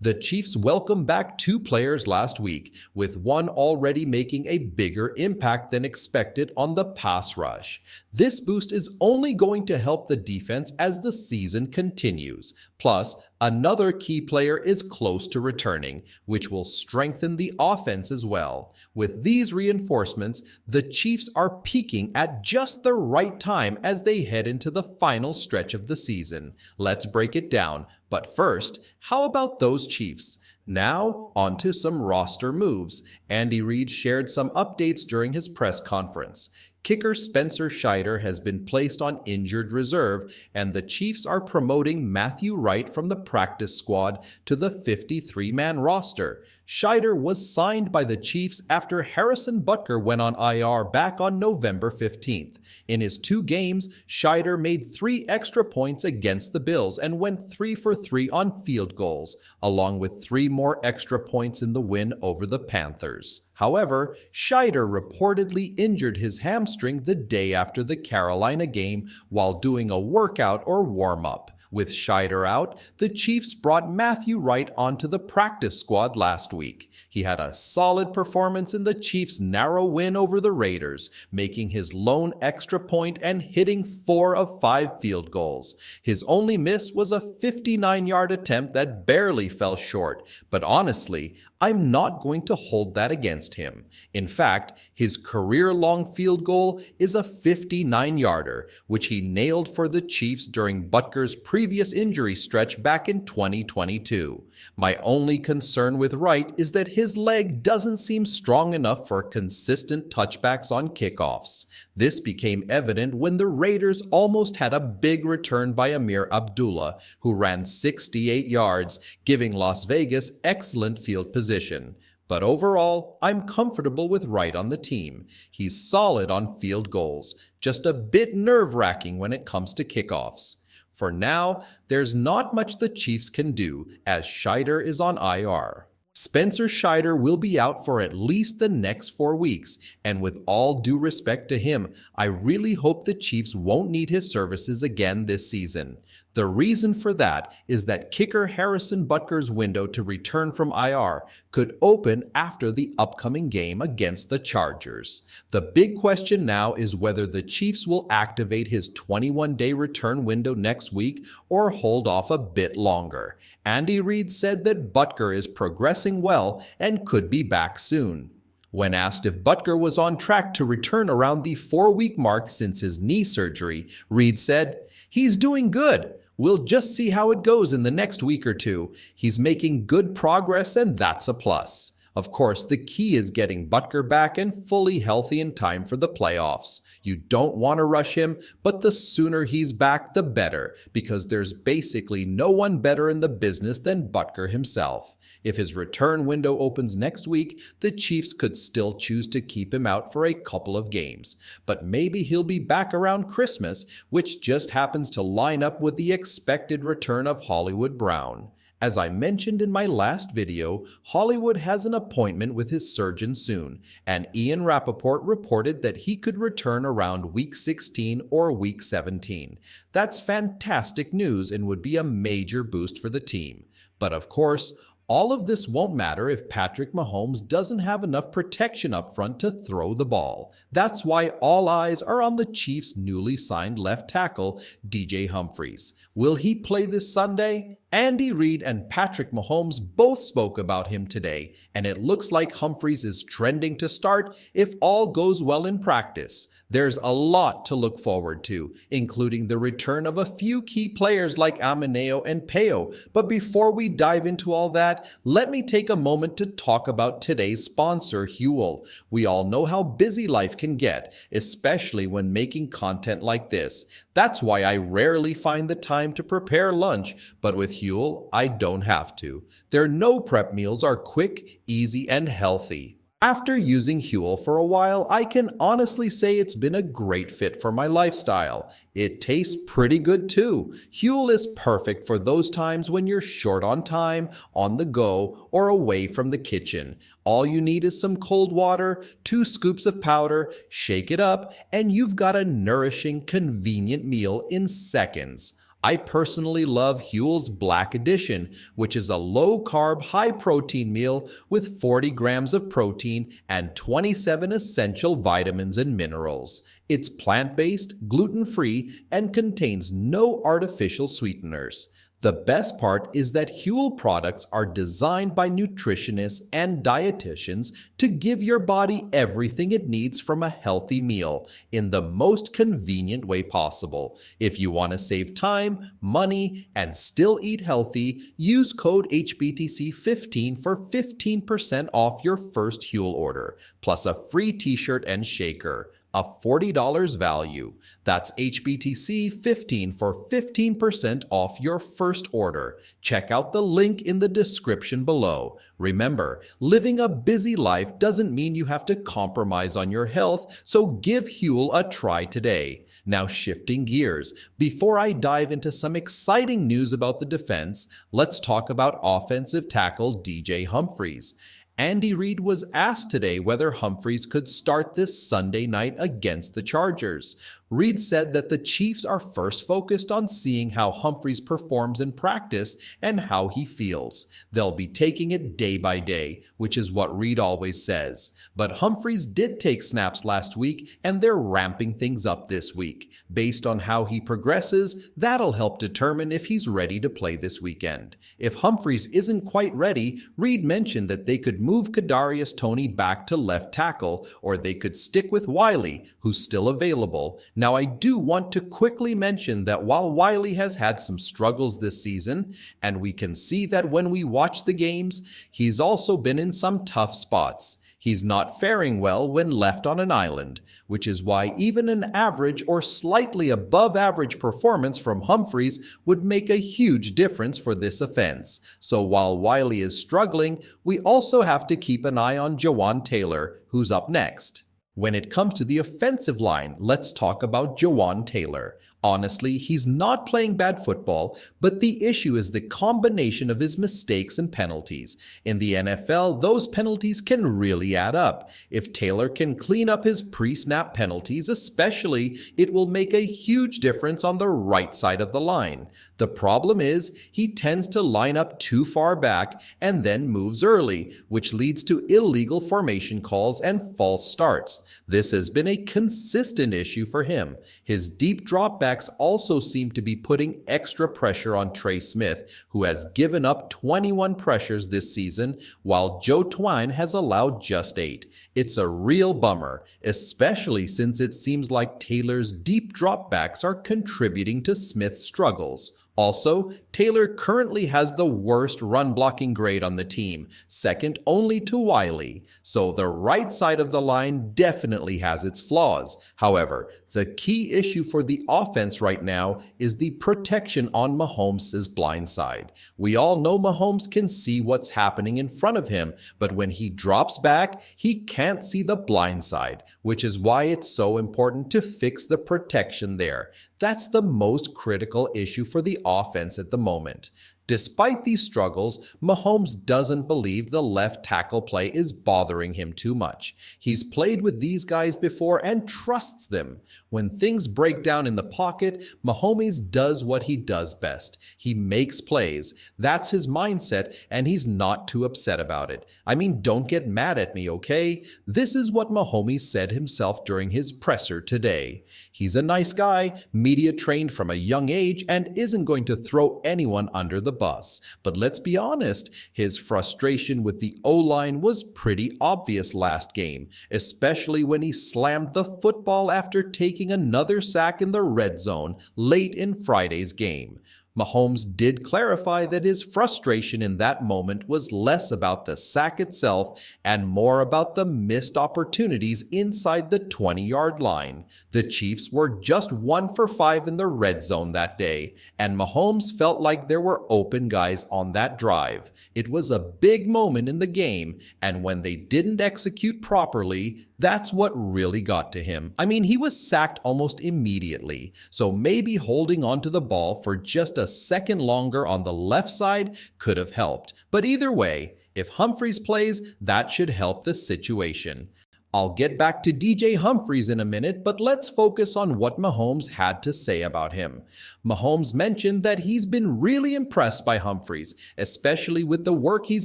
The Chiefs welcomed back two players last week, with one already making a bigger impact than expected on the pass rush. This boost is only going to help the defense as the season continues. Plus, another key player is close to returning, which will strengthen the offense as well. With these reinforcements, the Chiefs are peaking at just the right time as they head into the final stretch of the season. Let's break it down. But first, how about those Chiefs? Now, on to some roster moves. Andy Reid shared some updates during his press conference. Kicker Spencer Scheider has been placed on injured reserve, and the Chiefs are promoting Matthew Wright from the practice squad to the 53-man roster. Scheider was signed by the Chiefs after Harrison Butker went on IR back on November 15th. In his 2 games, Scheider made 3 extra points against the Bills and went 3 for 3 on field goals, along with 3 more extra points in the win over the Panthers. However, Scheider reportedly injured his hamstring the day after the Carolina game while doing a workout or warm-up. With Scheider out, the Chiefs brought Matthew Wright onto the practice squad last week. He had a solid performance in the Chiefs' narrow win over the Raiders, making his lone extra point and hitting 4 of 5 field goals. His only miss was a 59-yard attempt that barely fell short, but honestly, I'm not going to hold that against him. In fact, his career-long field goal is a 59-yarder, which he nailed for the Chiefs during Butker's previous injury stretch back in 2022. My only concern with Wright is that his leg doesn't seem strong enough for consistent touchbacks on kickoffs. This became evident when the Raiders almost had a big return by Amir Abdullah, who ran 68 yards, giving Las Vegas excellent field position. But overall, I'm comfortable with Wright on the team. He's solid on field goals, just a bit nerve-wracking when it comes to kickoffs. For now, there's not much the Chiefs can do, as Scheider is on IR. Spencer Scheider will be out for at least the next 4 weeks, and with all due respect to him, I really hope the Chiefs won't need his services again this season. The reason for that is that kicker Harrison Butker's window to return from IR could open after the upcoming game against the Chargers. The big question now is whether the Chiefs will activate his 21-day return window next week or hold off a bit longer. Andy Reid said that Butker is progressing well and could be back soon. When asked if Butker was on track to return around the 4-week mark since his knee surgery, Reid said, "He's doing good. We'll just see how it goes in the next week or 2. He's making good progress, and that's a plus." Of course, the key is getting Butker back and fully healthy in time for the playoffs. You don't want to rush him, but the sooner he's back, the better, because there's basically no one better in the business than Butker himself. If his return window opens next week, the Chiefs could still choose to keep him out for a couple of games. But maybe he'll be back around Christmas, which just happens to line up with the expected return of Hollywood Brown. As I mentioned in my last video, Hollywood has an appointment with his surgeon soon, and Ian Rappaport reported that he could return around week 16 or week 17. That's fantastic news and would be a major boost for the team. But of course, all of this won't matter if Patrick Mahomes doesn't have enough protection up front to throw the ball. That's why all eyes are on the Chiefs' newly signed left tackle, DJ Humphries. Will he play this Sunday? Andy Reid and Patrick Mahomes both spoke about him today, and it looks like Humphries is trending to start if all goes well in practice. There's a lot to look forward to, including the return of a few key players like Ameneo and Peo. But before we dive into all that, let me take a moment to talk about today's sponsor, Huel. We all know how busy life can get, especially when making content like this. That's why I rarely find the time to prepare lunch, but with Huel, I don't have to. Their no prep meals are quick, easy, and healthy. After using Huel for a while, I can honestly say it's been a great fit for my lifestyle. It tastes pretty good too. Huel is perfect for those times when you're short on time, on the go, or away from the kitchen. All you need is some cold water, 2 scoops of powder, shake it up, and you've got a nourishing, convenient meal in seconds. I personally love Huel's Black Edition, which is a low-carb, high-protein meal with 40 grams of protein and 27 essential vitamins and minerals. It's plant-based, gluten-free, and contains no artificial sweeteners. The best part is that Huel products are designed by nutritionists and dietitians to give your body everything it needs from a healthy meal in the most convenient way possible. If you want to save time, money, and still eat healthy, use code HBTC15 for 15% off your first Huel order, plus a free t-shirt and shaker. A $40 value. That's HBTC 15 for 15% off your first order. Check out the link in the description below. Remember, living a busy life doesn't mean you have to compromise on your health, so give Huel a try today. Now shifting gears, before I dive into some exciting news about the defense, let's talk about offensive tackle DJ Humphries. Andy Reid was asked today whether Humphries could start this Sunday night against the Chargers. Reid said that the Chiefs are first focused on seeing how Humphries performs in practice and how he feels. They'll be taking it day by day, which is what Reid always says. But Humphries did take snaps last week, and they're ramping things up this week. Based on how he progresses, that'll help determine if he's ready to play this weekend. If Humphries isn't quite ready, Reid mentioned that they could move Kadarius Toney back to left tackle, or they could stick with Wiley, who's still available. Now, I do want to quickly mention that while Wiley has had some struggles this season, and we can see that when we watch the games, he's also been in some tough spots. He's not faring well when left on an island, which is why even an average or slightly above average performance from Humphries would make a huge difference for this offense. So while Wiley is struggling, we also have to keep an eye on Jawan Taylor, who's up next. When it comes to the offensive line, let's talk about Jawan Taylor. Honestly, he's not playing bad football, but the issue is the combination of his mistakes and penalties. In the NFL, those penalties can really add up. If Taylor can clean up his pre-snap penalties especially, it will make a huge difference on the right side of the line. The problem is, he tends to line up too far back and then moves early, which leads to illegal formation calls and false starts. This has been a consistent issue for him. His deep dropbacks also seem to be putting extra pressure on Trey Smith, who has given up 21 pressures this season, while Joe Twine has allowed just 8. It's a real bummer, especially since it seems like Taylor's deep dropbacks are contributing to Smith's struggles. Also, Taylor currently has the worst run blocking grade on the team, second only to Wiley, so the right side of the line definitely has its flaws. However, the key issue for the offense right now is the protection on Mahomes' blind side. We all know Mahomes can see what's happening in front of him, but when he drops back, he can't see the blind side, which is why it's so important to fix the protection there. That's the most critical issue for the offense at the moment. Despite these struggles, Mahomes doesn't believe the left tackle play is bothering him too much. He's played with these guys before and trusts them. When things break down in the pocket, Mahomes does what he does best. He makes plays. That's his mindset, and he's not too upset about it. I mean, don't get mad at me, okay? This is what Mahomes said himself during his presser today. He's a nice guy, media trained from a young age, and isn't going to throw anyone under the bus. But let's be honest, his frustration with the O-line was pretty obvious last game, especially when he slammed the football after taking another sack in the red zone late in Friday's game. Mahomes did clarify that his frustration in that moment was less about the sack itself and more about the missed opportunities inside the 20-yard line. The Chiefs were just 1 for 5 in the red zone that day, and Mahomes felt like there were open guys on that drive. It was a big moment in the game, and when they didn't execute properly, that's what really got to him. I mean, he was sacked almost immediately, so maybe holding onto the ball for just a second longer on the left side could have helped. But either way, if Humphries plays, that should help the situation. I'll get back to DJ Humphries in a minute, but let's focus on what Mahomes had to say about him. Mahomes mentioned that he's been really impressed by Humphries, especially with the work he's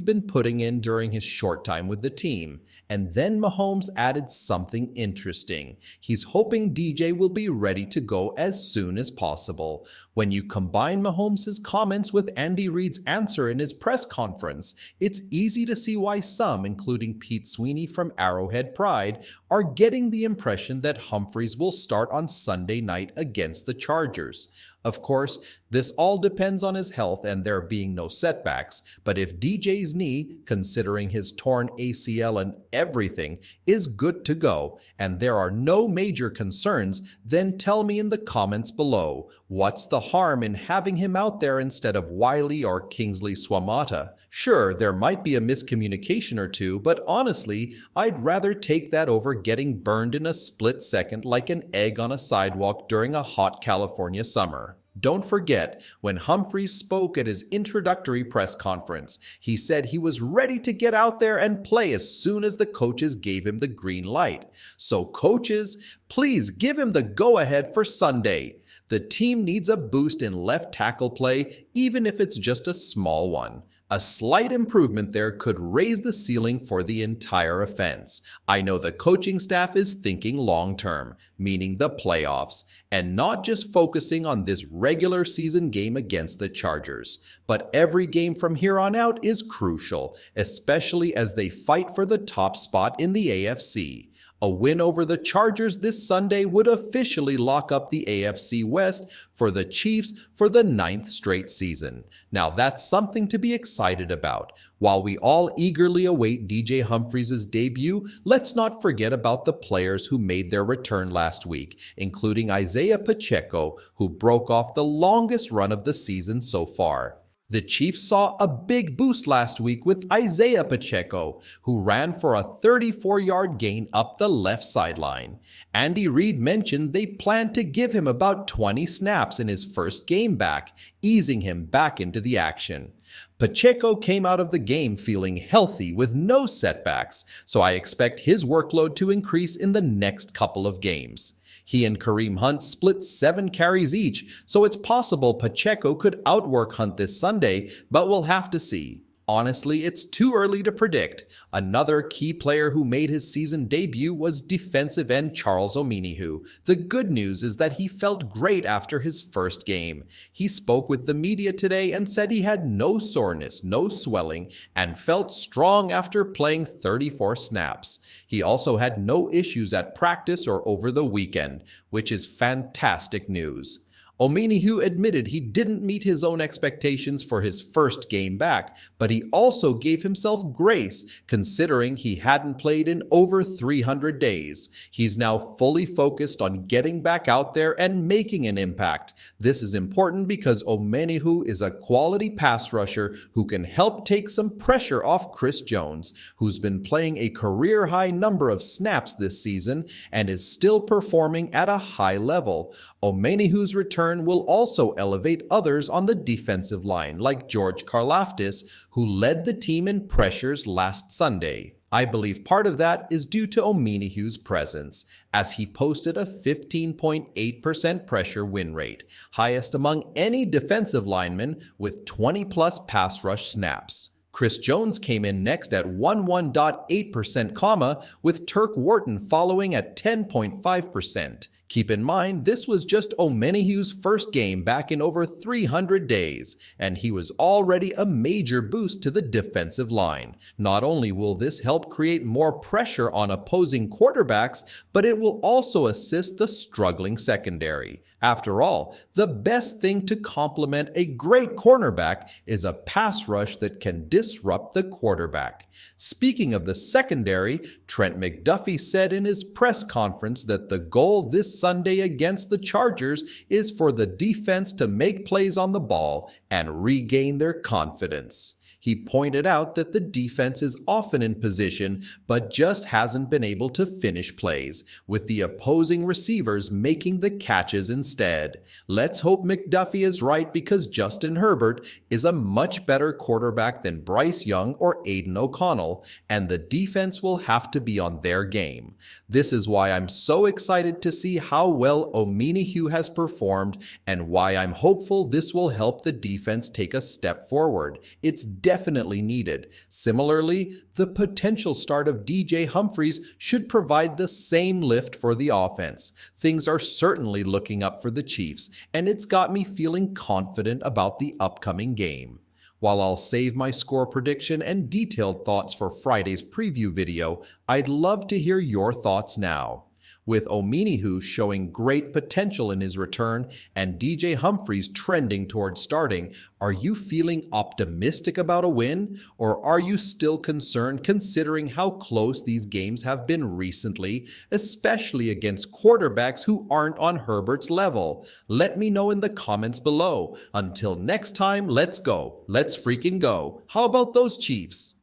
been putting in during his short time with the team. And then Mahomes added something interesting. He's hoping DJ will be ready to go as soon as possible. When you combine Mahomes' comments with Andy Reid's answer in his press conference, it's easy to see why some, including Pete Sweeney from Arrowhead Pride, are getting the impression that Humphries will start on Sunday night against the Chargers. Of course, this all depends on his health and there being no setbacks, but if DJ's knee, considering his torn ACL and everything, is good to go, and there are no major concerns, then tell me in the comments below, what's the harm in having him out there instead of Wiley or Kingsley Swamata? Sure, there might be a miscommunication or two, but honestly, I'd rather take that over getting burned in a split second like an egg on a sidewalk during a hot California summer. Don't forget, when Humphries spoke at his introductory press conference, he said he was ready to get out there and play as soon as the coaches gave him the green light. So coaches, please give him the go-ahead for Sunday. The team needs a boost in left tackle play, even if it's just a small one. A slight improvement there could raise the ceiling for the entire offense. I know the coaching staff is thinking long-term, meaning the playoffs, and not just focusing on this regular season game against the Chargers. But every game from here on out is crucial, especially as they fight for the top spot in the AFC. A win over the Chargers this Sunday would officially lock up the AFC West for the Chiefs for the 9th straight season. Now that's something to be excited about. While we all eagerly await DJ Humphries' debut, let's not forget about the players who made their return last week, including Isaiah Pacheco, who broke off the longest run of the season so far. The Chiefs saw a big boost last week with Isaiah Pacheco, who ran for a 34-yard gain up the left sideline. Andy Reid mentioned they planned to give him about 20 snaps in his first game back, easing him back into the action. Pacheco came out of the game feeling healthy with no setbacks, so I expect his workload to increase in the next couple of games. He and Kareem Hunt split 7 carries each, so it's possible Pacheco could outwork Hunt this Sunday, but we'll have to see. Honestly, it's too early to predict. Another key player who made his season debut was defensive end Charles Omenihu. The good news is that he felt great after his first game. He spoke with the media today and said he had no soreness, no swelling, and felt strong after playing 34 snaps. He also had no issues at practice or over the weekend, which is fantastic news. Omenihu admitted he didn't meet his own expectations for his first game back, but he also gave himself grace considering he hadn't played in over 300 days. He's now fully focused on getting back out there and making an impact. This is important because Omenihu is a quality pass rusher who can help take some pressure off Chris Jones, who's been playing a career-high number of snaps this season and is still performing at a high level. Omenihu's return will also elevate others on the defensive line, like George Karlaftis, who led the team in pressures last Sunday. I believe part of that is due to Omenihu's presence, as he posted a 15.8% pressure win rate, highest among any defensive lineman with 20-plus pass rush snaps. Chris Jones came in next at 11.8%, with Turk Wharton following at 10.5%. Keep in mind, this was just Omenihu's first game back in over 300 days, and he was already a major boost to the defensive line. Not only will this help create more pressure on opposing quarterbacks, but it will also assist the struggling secondary. After all, the best thing to complement a great cornerback is a pass rush that can disrupt the quarterback. Speaking of the secondary, Trent McDuffie said in his press conference that the goal this Sunday against the Chargers is for the defense to make plays on the ball and regain their confidence. He pointed out that the defense is often in position but just hasn't been able to finish plays, with the opposing receivers making the catches instead. Let's hope McDuffie is right, because Justin Herbert is a much better quarterback than Bryce Young or Aiden O'Connell, and the defense will have to be on their game. This is why I'm so excited to see how well Omenihu has performed, and why I'm hopeful this will help the defense take a step forward. It's definitely needed. Similarly, the potential start of DJ Humphries should provide the same lift for the offense. Things are certainly looking up for the Chiefs, and it's got me feeling confident about the upcoming game. While I'll save my score prediction and detailed thoughts for Friday's preview video, I'd love to hear your thoughts now. With Omenihu showing great potential in his return and DJ Humphries trending towards starting, are you feeling optimistic about a win? Or are you still concerned considering how close these games have been recently, especially against quarterbacks who aren't on Herbert's level? Let me know in the comments below. Until next time, let's go. Let's freaking go. How about those Chiefs?